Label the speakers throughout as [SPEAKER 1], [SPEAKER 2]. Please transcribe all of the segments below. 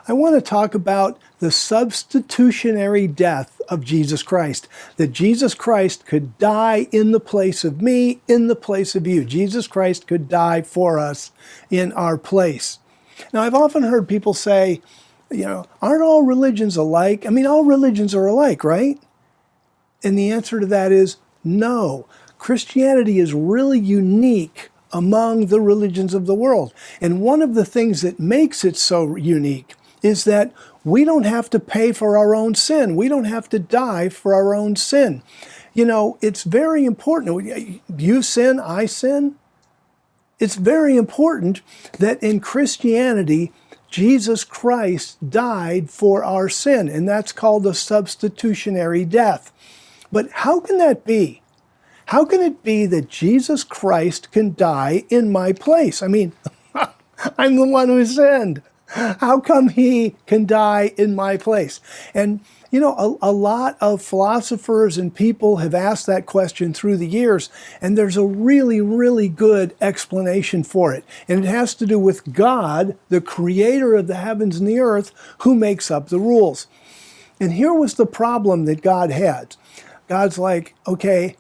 [SPEAKER 1] I want to talk about the substitutionary death of Jesus Christ. That Jesus Christ could die in the place of me, in the place of you. Jesus Christ could die for us in our place. Now, I've often heard people say, aren't all religions alike? I mean, all religions are alike, right? And the answer to that is no. Christianity is really unique among the religions of the world. And one of the things that makes it so unique is that we don't have to pay for our own sin. We don't have to die for our own sin. It's very important. You sin, I sin. It's very important that in Christianity, Jesus Christ died for our sin, and that's called a substitutionary death. But how can that be? How can it be that Jesus Christ can die in my place? I mean, I'm the one who sinned. How come he can die in my place? And, a lot of philosophers and people have asked that question through the years, and there's a really, really good explanation for it. And it has to do with God, the creator of the heavens and the earth, who makes up the rules. And here was the problem that God had. God's like, okay,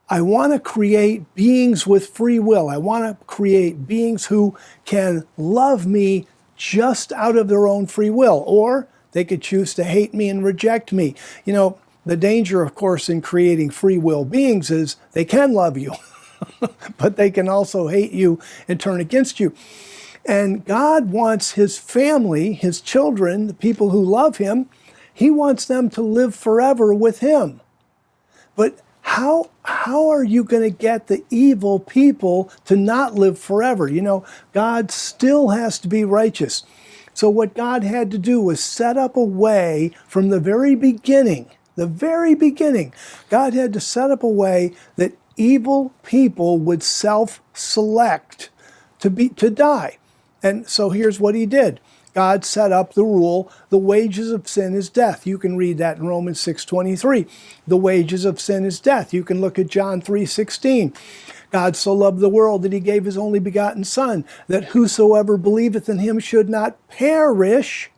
[SPEAKER 1] I want to create beings with free will. I want to create beings who can love me just out of their own free will, or they could choose to hate me and reject me. The danger, of course, in creating free will beings is they can love you, but they can also hate you and turn against you. And God wants his family, his children, the people who love him, he wants them to live forever with him. But how are you going to get the evil people to not live forever? God still has to be righteous. So what God had to do was set up a way from the very beginning. God had to set up a way that evil people would self-select to die. And so here's what he did. God set up the rule, the wages of sin is death. You can read that in Romans 6:23. The wages of sin is death. You can look at John 3:16. God so loved the world that he gave his only begotten Son, that whosoever believeth in him should not perish,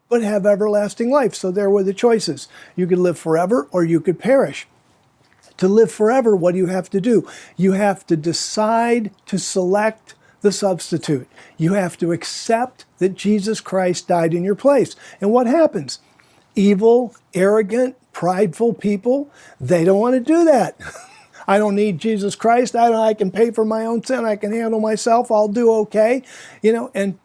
[SPEAKER 1] but have everlasting life. So there were the choices. You could live forever or you could perish. To live forever, what do you have to do? You have to decide to select the substitute. You have to accept that Jesus Christ died in your place. And what happens? Evil, arrogant, prideful people, they don't want to do that. I don't need Jesus Christ. I can pay for my own sin. I can handle myself. I'll do okay. And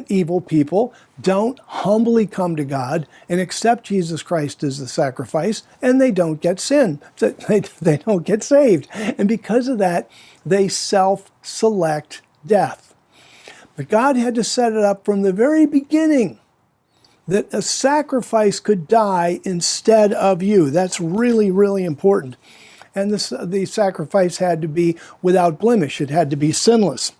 [SPEAKER 1] evil people don't humbly come to God and accept Jesus Christ as the sacrifice, and they don't get sin. They don't get saved. And because of that, they self-select death. But God had to set it up from the very beginning that a sacrifice could die instead of you. That's really, really important. And the sacrifice had to be without blemish. It had to be sinless.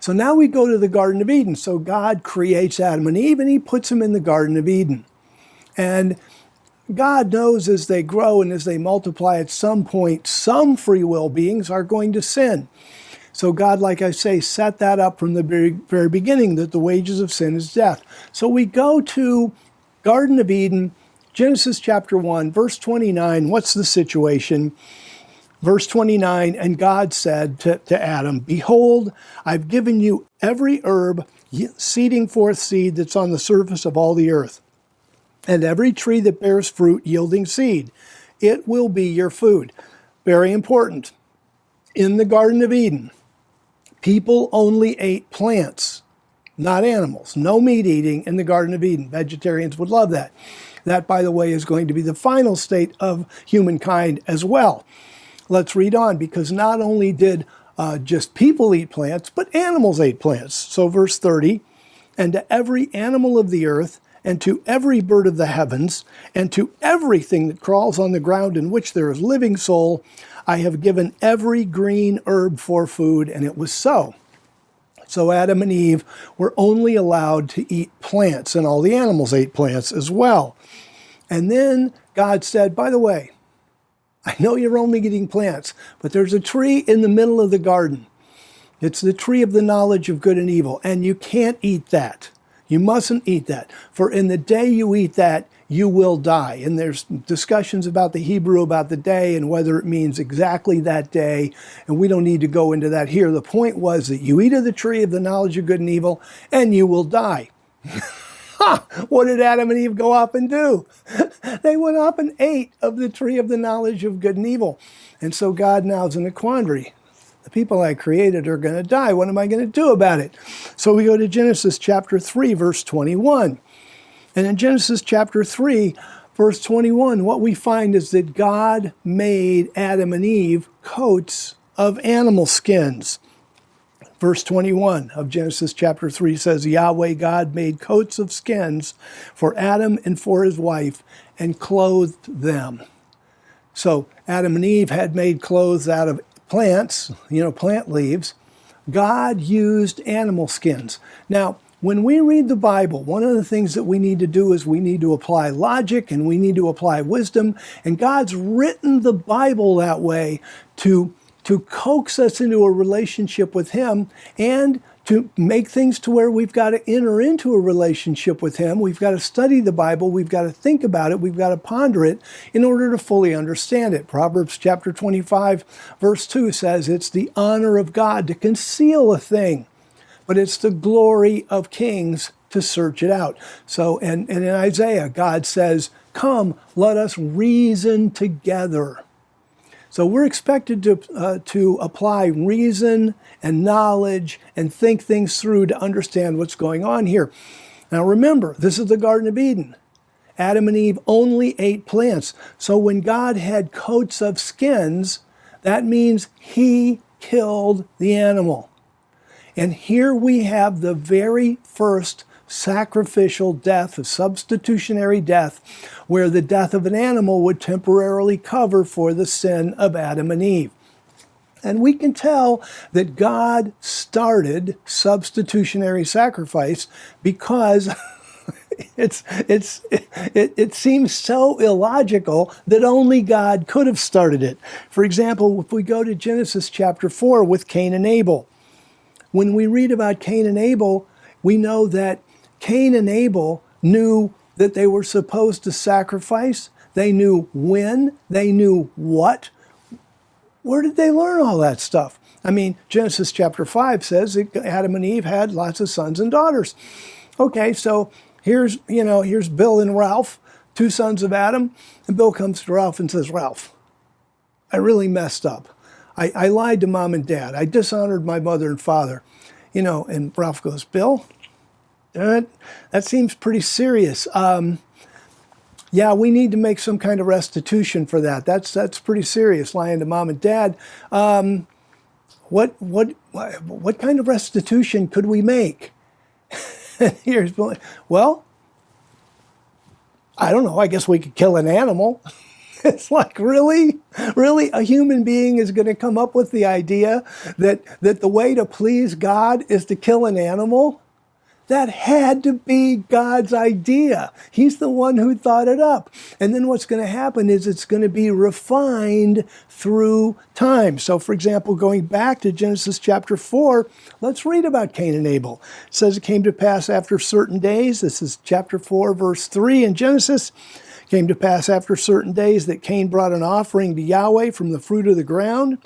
[SPEAKER 1] So now we go to the Garden of Eden. So God creates Adam and Eve, and he puts them in the Garden of Eden. And God knows as they grow and as they multiply, at some point, some free will beings are going to sin. So God, like I say, set that up from the very, very beginning, that the wages of sin is death. So we go to Garden of Eden, Genesis chapter 1, verse 29. What's the situation? Verse 29, and God said to Adam, behold, I've given you every herb seeding forth seed that's on the surface of all the earth, and every tree that bears fruit yielding seed. It will be your food. Very important. In the Garden of Eden, people only ate plants, not animals. No meat eating in the Garden of Eden. Vegetarians would love that. That, by the way, is going to be the final state of humankind as well. Let's read on, because not only did just people eat plants, but animals ate plants. So verse 30, and to every animal of the earth, and to every bird of the heavens, and to everything that crawls on the ground in which there is living soul, I have given every green herb for food, and it was so. So Adam and Eve were only allowed to eat plants, and all the animals ate plants as well. And then God said, by the way, I know you're only eating plants, but there's a tree in the middle of the garden. It's the tree of the knowledge of good and evil, and you can't eat that. You mustn't eat that. For in the day you eat that, you will die. And there's discussions about the Hebrew, about the day, and whether it means exactly that day. And we don't need to go into that here. The point was that you eat of the tree of the knowledge of good and evil, and you will die. What did Adam and Eve go up and do? They went up and ate of the tree of the knowledge of good and evil. And so God now is in a quandary. The people I created are going to die. What am I going to do about it? So we go to Genesis chapter 3, verse 21. And in Genesis chapter 3, verse 21, what we find is that God made Adam and Eve coats of animal skins. Verse 21 of Genesis chapter 3 says, Yahweh God made coats of skins for Adam and for his wife and clothed them. So Adam and Eve had made clothes out of plants, plant leaves. God used animal skins. Now, when we read the Bible, one of the things that we need to do is we need to apply logic and we need to apply wisdom. And God's written the Bible that way to coax us into a relationship with him and to make things to where we've got to enter into a relationship with him. We've got to study the Bible. We've got to think about it. We've got to ponder it in order to fully understand it. Proverbs chapter 25, verse 2 says, it's the honor of God to conceal a thing, but it's the glory of kings to search it out. So, and in Isaiah, God says, come, let us reason together. So we're expected to apply reason and knowledge and think things through to understand what's going on here. Now remember, this is the Garden of Eden. Adam and Eve only ate plants. So when God had coats of skins, that means he killed the animal. And here we have the very first sacrificial death, a substitutionary death, where the death of an animal would temporarily cover for the sin of Adam and Eve. And we can tell that God started substitutionary sacrifice because it seems so illogical that only God could have started it. For example, if we go to Genesis chapter 4 with Cain and Abel, when we read about Cain and Abel, we know that Cain and Abel knew that they were supposed to sacrifice. They knew when. They knew what. Where did they learn all that stuff? I mean, Genesis chapter 5 says that Adam and Eve had lots of sons and daughters. Okay, so here's Bill and Ralph, two sons of Adam. And Bill comes to Ralph and says, Ralph, I really messed up. I lied to mom and dad. I dishonored my mother and father. And Ralph goes, Bill, that seems pretty serious. Yeah, we need to make some kind of restitution for that. That's pretty serious, lying to mom and dad. What kind of restitution could we make? Here's Bill. Well, I don't know. I guess we could kill an animal. It's like, really? Really? A human being is going to come up with the idea that the way to please God is to kill an animal? That had to be God's idea. He's the one who thought it up. And then what's going to happen is it's going to be refined through time. So, for example, going back to Genesis chapter 4, let's read about Cain and Abel. It says it came to pass after certain days. This is chapter 4, verse 3 in Genesis. Came to pass after certain days that Cain brought an offering to Yahweh from the fruit of the ground.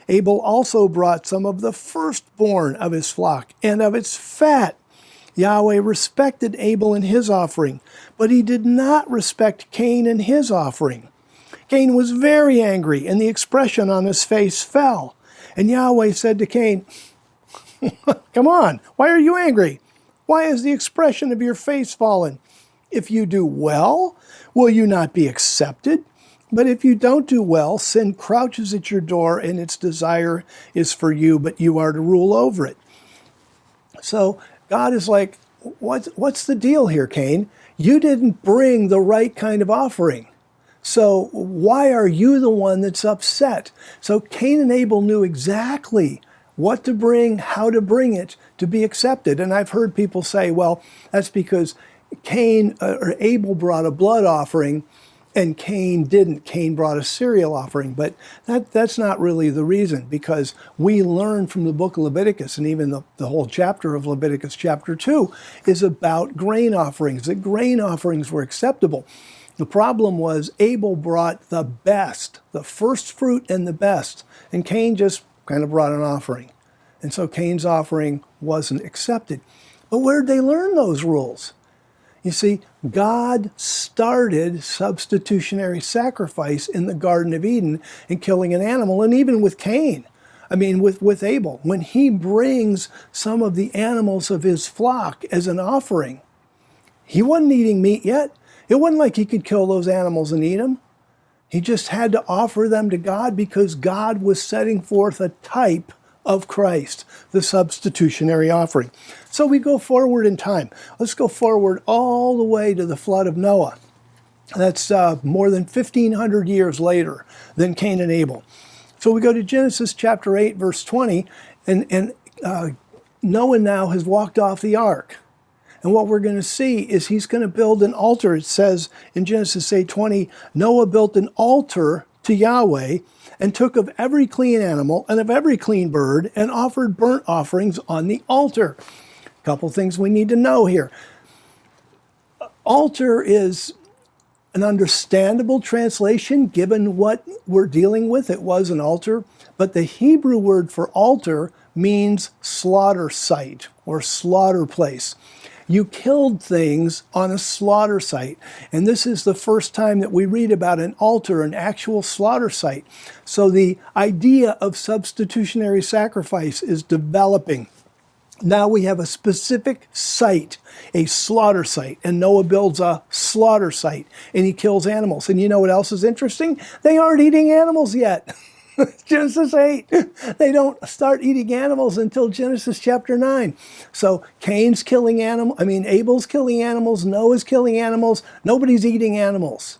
[SPEAKER 1] Abel also brought some of the firstborn of his flock and of its fat. Yahweh respected Abel and his offering, but he did not respect Cain and his offering. Cain was very angry, and the expression on his face fell. And Yahweh said to Cain, come on, why are you angry? Why has the expression of your face fallen? If you do well, will you not be accepted? But if you don't do well, sin crouches at your door, and its desire is for you, but you are to rule over it. So God is like, what's the deal here, Cain? You didn't bring the right kind of offering. So why are you the one that's upset? So Cain and Abel knew exactly what to bring, how to bring it to be accepted. And I've heard people say, well, that's because Abel brought a blood offering, And Cain didn't. Cain brought a cereal offering, but that's not really the reason, because we learn from the book of Leviticus, and even the whole chapter of Leviticus, chapter 2, is about grain offerings, that grain offerings were acceptable. The problem was Abel brought the best, the first fruit and the best, and Cain just kind of brought an offering. And so Cain's offering wasn't accepted. But where did they learn those rules? You see, God started substitutionary sacrifice in the Garden of Eden in killing an animal, and even with Cain. I mean, with Abel. When he brings some of the animals of his flock as an offering, he wasn't eating meat yet. It wasn't like he could kill those animals and eat them. He just had to offer them to God because God was setting forth a type of Christ, the substitutionary offering. So we go forward in time. Let's go forward all the way to the flood of Noah. That's more than 1,500 years later than Cain and Abel. So we go to Genesis chapter 8, verse 20, and Noah now has walked off the ark. And what we're going to see is he's going to build an altar. It says in Genesis 8:20, Noah built an altar to Yahweh and took of every clean animal and of every clean bird and offered burnt offerings on the altar. A couple things we need to know here. Altar is an understandable translation given what we're dealing with. It was an altar, but the Hebrew word for altar means slaughter site or slaughter place. You killed things on a slaughter site. And this is the first time that we read about an altar, an actual slaughter site. So the idea of substitutionary sacrifice is developing. Now we have a specific site, a slaughter site, and Noah builds a slaughter site, and he kills animals. And you know what else is interesting? They aren't eating animals yet. Genesis 8. They don't start eating animals until Genesis chapter 9. So Cain's killing Abel's killing animals, Noah's killing animals. Nobody's eating animals.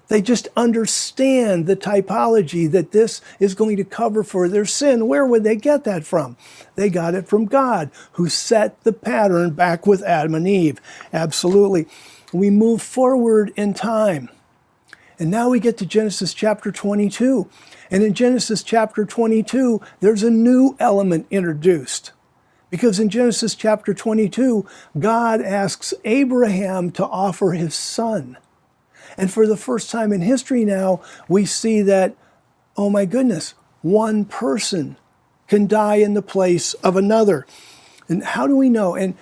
[SPEAKER 1] They just understand the typology that this is going to cover for their sin. Where would they get that from? They got it from God, who set the pattern back with Adam and Eve. Absolutely. We move forward in time. And now we get to Genesis chapter 22. And in Genesis chapter 22, there's a new element introduced. Because in Genesis chapter 22, God asks Abraham to offer his son. And for the first time in history now, we see that, oh my goodness, one person can die in the place of another. And how do we know? And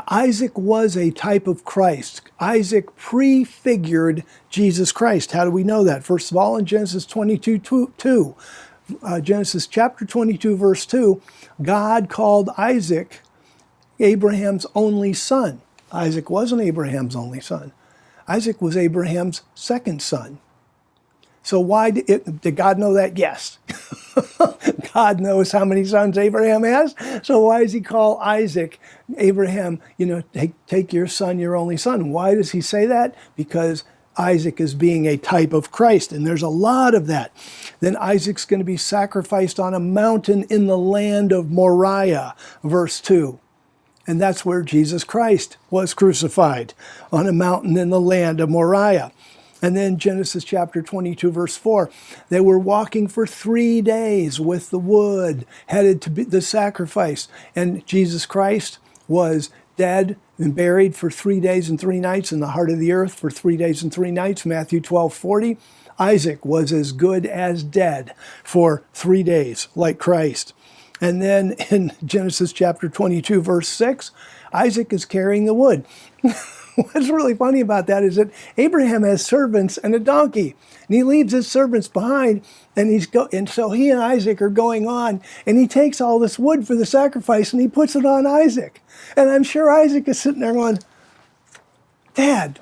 [SPEAKER 1] Isaac was a type of Christ. Isaac prefigured Jesus Christ. How do we know that? First of all, in Genesis 22:2, Genesis chapter 22, verse 2, God called Isaac Abraham's only son. Isaac wasn't Abraham's only son. Isaac was Abraham's second son. So why did God know that? Yes. God knows how many sons Abraham has. So why does he call Isaac, Abraham, take your son, your only son? Why does he say that? Because Isaac is being a type of Christ, and there's a lot of that. Then Isaac's going to be sacrificed on a mountain in the land of Moriah, verse 2. And that's where Jesus Christ was crucified, on a mountain in the land of Moriah. And then Genesis chapter 22, verse 4, they were walking for 3 days with the wood, headed to the sacrifice. And Jesus Christ was dead and buried for 3 days and 3 nights in the heart of the earth for 3 days and 3 nights, Matthew 12:40. Isaac was as good as dead for 3 days, like Christ. And then in Genesis chapter 22, verse 6, Isaac is carrying the wood. What's really funny about that is that Abraham has servants and a donkey, and he leaves his servants behind, and so he and Isaac are going on, and he takes all this wood for the sacrifice and he puts it on Isaac. And I'm sure Isaac is sitting there going, Dad,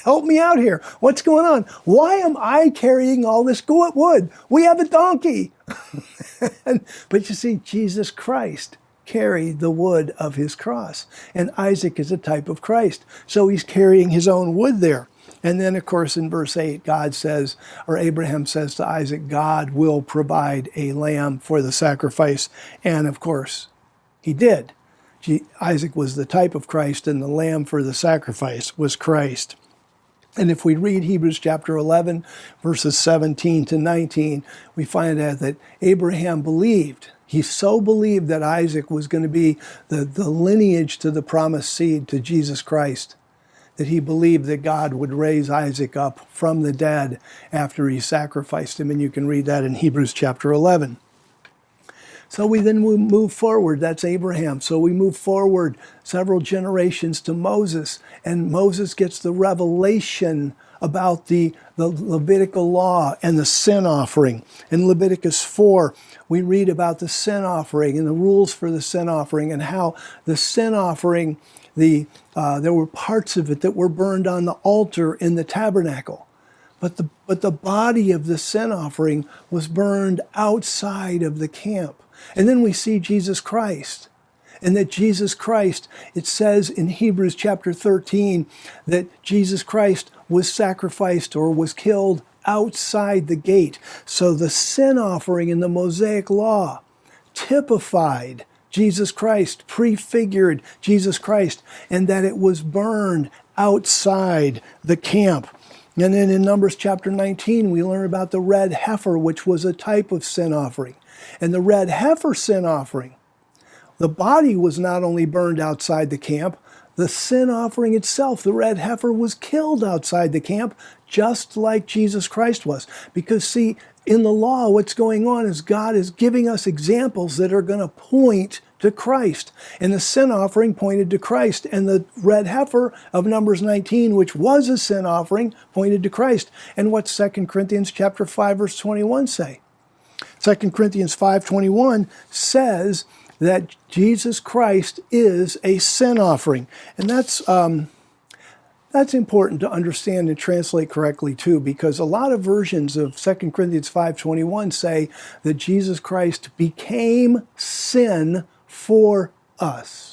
[SPEAKER 1] help me out here. What's going on? Why am I carrying all this wood? We have a donkey. But you see, Jesus Christ carried the wood of his cross. And Isaac is a type of Christ. So he's carrying his own wood there. And then, of course, in verse 8, Abraham says to Isaac, God will provide a lamb for the sacrifice. And of course, he did. Isaac was the type of Christ, and the lamb for the sacrifice was Christ. And if we read Hebrews chapter 11, verses 17 to 19, we find out that Abraham believed. He so believed that Isaac was going to be the lineage to the promised seed, to Jesus Christ, that he believed that God would raise Isaac up from the dead after he sacrificed him. And you can read that in Hebrews chapter 11. So we then move forward. That's Abraham. So we move forward several generations to Moses, and Moses gets the revelation about the Levitical law and the sin offering. In Leviticus 4, we read about the sin offering and the rules for the sin offering, and how the sin offering, there were parts of it that were burned on the altar in the tabernacle. But the body of the sin offering was burned outside of the camp. And then we see Jesus Christ. And that Jesus Christ, it says in Hebrews chapter 13, that Jesus Christ was sacrificed or was killed outside the gate. So the sin offering in the Mosaic law typified Jesus Christ, prefigured Jesus Christ, and that it was burned outside the camp. And then in Numbers chapter 19, we learn about the red heifer, which was a type of sin offering. And the red heifer sin offering, the body was not only burned outside the camp, the sin offering itself, the red heifer, was killed outside the camp, just like Jesus Christ was. Because see, in the law, what's going on is God is giving us examples that are going to point to Christ. And the sin offering pointed to Christ. And the red heifer of Numbers 19, which was a sin offering, pointed to Christ. And what's 2 Corinthians chapter 5, verse 21 say? 2 Corinthians 5:21 says that Jesus Christ is a sin offering. And that's important to understand and translate correctly too, because a lot of versions of 2 Corinthians 5:21 say that Jesus Christ became sin for us.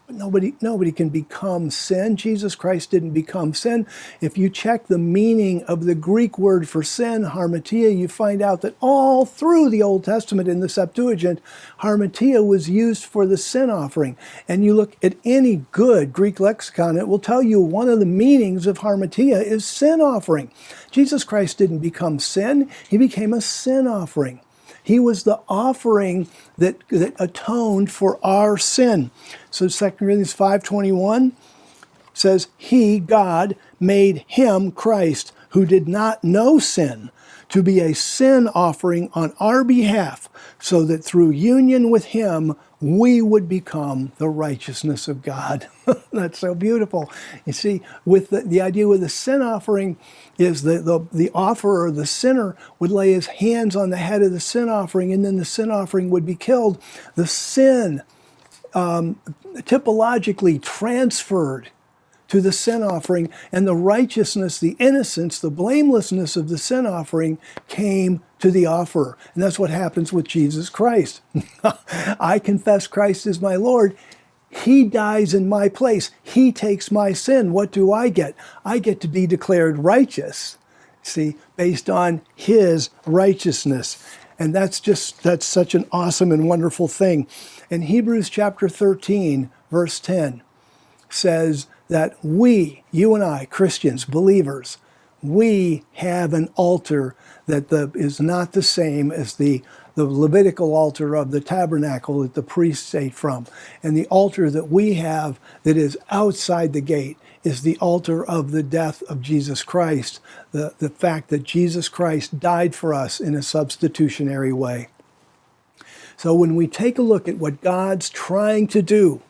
[SPEAKER 1] But nobody can become sin. Jesus Christ didn't become sin. If you check the meaning of the Greek word for sin, harmatia, you find out that all through the Old Testament in the Septuagint, harmatia was used for the sin offering. And you look at any good Greek lexicon, it will tell you one of the meanings of harmatia is sin offering. Jesus Christ didn't become sin. He became a sin offering. He was the offering that atoned for our sin. So 2 Corinthians 5:21 says, He, God, made him, Christ, who did not know sin, to be a sin offering on our behalf, so that through union with him, we would become the righteousness of God. That's so beautiful. You see, with the idea with the sin offering is the offerer, the sinner, would lay his hands on the head of the sin offering, and then the sin offering would be killed. The sin typologically transferred to the sin offering, and the righteousness, the innocence, the blamelessness of the sin offering came to the offerer. And that's what happens with Jesus Christ. I confess Christ is my Lord. He dies in my place. He takes my sin. What do I get? I get to be declared righteous, see, based on his righteousness. And that's such an awesome and wonderful thing. And Hebrews chapter 13, verse 10 says that we, you and I, Christians, believers, we have an altar that is not the same as the Levitical altar of the tabernacle that the priests ate from. And the altar that we have that is outside the gate is the altar of the death of Jesus Christ, the fact that Jesus Christ died for us in a substitutionary way. So when we take a look at what God's trying to do,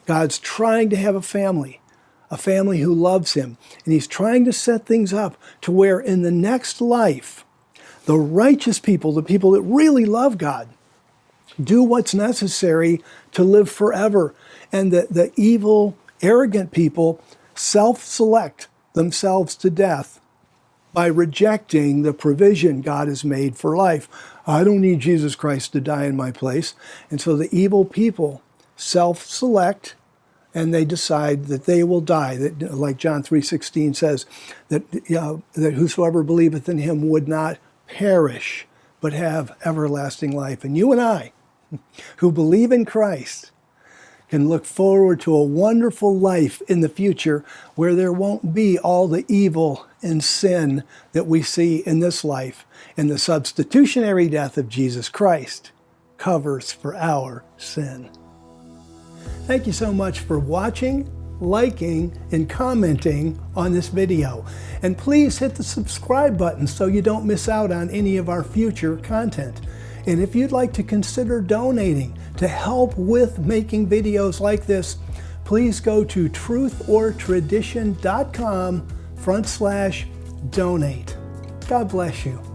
[SPEAKER 1] God's trying to have a family who loves him, and he's trying to set things up to where in the next life, the righteous people, the people that really love God, do what's necessary to live forever. And the evil, arrogant people self-select themselves to death by rejecting the provision God has made for life. I don't need Jesus Christ to die in my place. And so the evil people self-select, and they decide that they will die. That, like John 3:16 says, that whosoever believeth in him would not perish, but have everlasting life. And you and I, who believe in Christ, can look forward to a wonderful life in the future where there won't be all the evil and sin that we see in this life. And the substitutionary death of Jesus Christ covers for our sin. Thank you so much for watching, liking, and commenting on this video. And please hit the subscribe button so you don't miss out on any of our future content. And if you'd like to consider donating to help with making videos like this, please go to truthortradition.com/donate. God bless you.